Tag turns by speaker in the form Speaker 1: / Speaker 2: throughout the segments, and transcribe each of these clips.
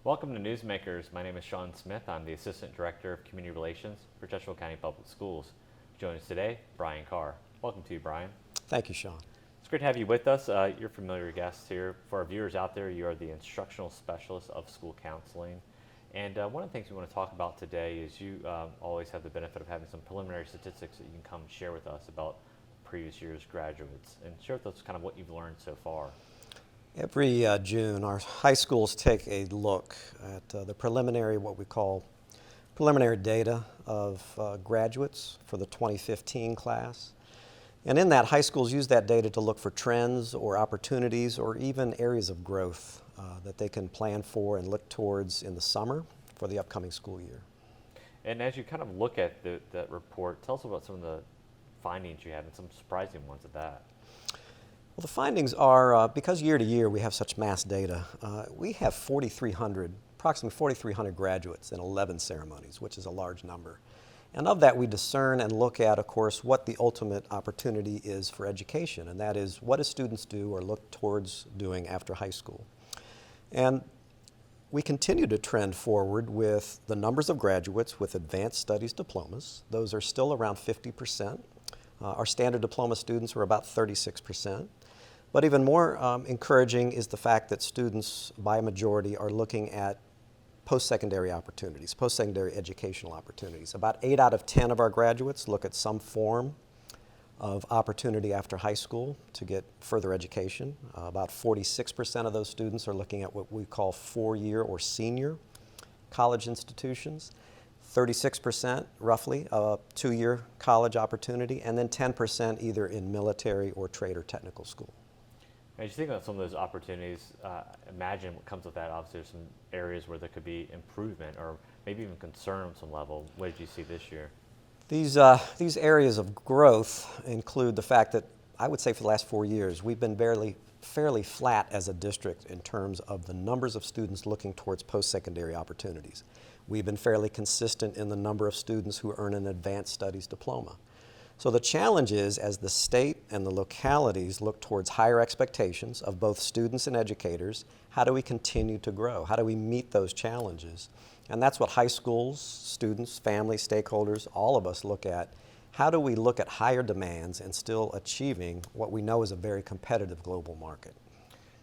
Speaker 1: Welcome to Newsmakers. My name is Sean Smith. I'm the Assistant Director of Community Relations for Chesterfield County Public Schools. Joining us today, Brian Carr. Welcome to you, Brian.
Speaker 2: Thank you, Sean.
Speaker 1: It's great to have you with us. You're a familiar guest here. For our viewers out there, you are the Instructional Specialist of School Counseling. And one of the things we want to talk about today is you always have the benefit of having some preliminary statistics that you can come share with us about previous year's graduates and share with us kind of what you've learned so far.
Speaker 2: Every June, our high schools take a look at the preliminary, what we call preliminary data of graduates for the 2015 class. And in that, high schools use that data to look for trends or opportunities or even areas of growth that they can plan for and look towards in the summer for the upcoming school year.
Speaker 1: And as you kind of look at that report, tell us about some of the findings you had and some surprising ones at that.
Speaker 2: Well, the findings are, because year to year we have such mass data, we have approximately 4,300 graduates in 11 ceremonies, which is a large number. And of that, we discern and look at, of course, what the ultimate opportunity is for education, and that is what do students do or look towards doing after high school. And we continue to trend forward with the numbers of graduates with advanced studies diplomas. Those are still around 50%. Our standard diploma students are about 36%. But even more encouraging is the fact that students, by a majority, are looking at post-secondary opportunities, post-secondary educational opportunities. About 8 out of 10 of our graduates look at some form of opportunity after high school to get further education. About 46% of those students are looking at what we call 4-year or senior college institutions. 36% roughly a 2-year college opportunity, and then 10% either in military or trade or technical school.
Speaker 1: As you think about some of those opportunities, imagine what comes with that. Obviously, there's some areas where there could be improvement or maybe even concern on some level. What did you see this year?
Speaker 2: These areas of growth include the fact that I would say for the last 4 years, we've been fairly flat as a district in terms of the numbers of students looking towards post-secondary opportunities. We've been fairly consistent in the number of students who earn an advanced studies diploma. So the challenge is, as the state and the localities look towards higher expectations of both students and educators, how do we continue to grow? How do we meet those challenges? And that's what high schools, students, families, stakeholders, all of us look at. How do we look at higher demands and still achieving what we know is a very competitive global market?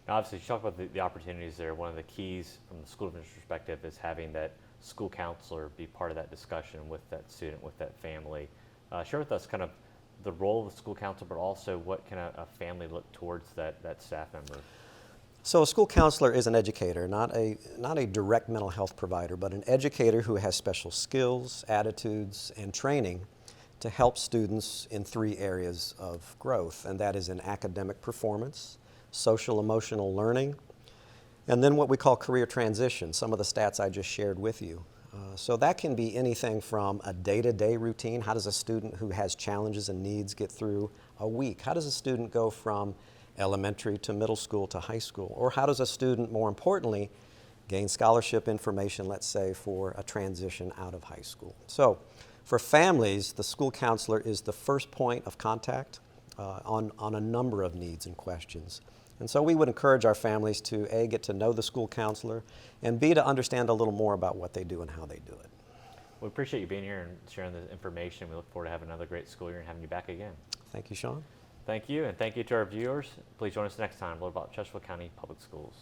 Speaker 1: Now, obviously, you talk about the opportunities there. One of the keys from the school administrator's perspective is having that school counselor be part of that discussion with that student, with that family. Share with us kind of the role of the school counselor, but also what can a family look towards that staff member?
Speaker 2: So a school counselor is an educator, not a direct mental health provider, but an educator who has special skills, attitudes, and training to help students in 3 areas of growth, and that is in academic performance, social emotional learning, and then what we call career transition, some of the stats I just shared with you. So that can be anything from a day-to-day routine. How does a student who has challenges and needs get through a week? How does a student go from elementary to middle school to high school? Or how does a student, more importantly, gain scholarship information, let's say, for a transition out of high school? So for families, the school counselor is the first point of contact on a number of needs and questions. And so we would encourage our families to, A, get to know the school counselor, and B, to understand a little more about what they do and how they do it.
Speaker 1: We appreciate you being here and sharing the information. We look forward to having another great school year and having you back again.
Speaker 2: Thank you, Sean.
Speaker 1: Thank you, and thank you to our viewers. Please join us next time to learn about Chesterfield County Public Schools.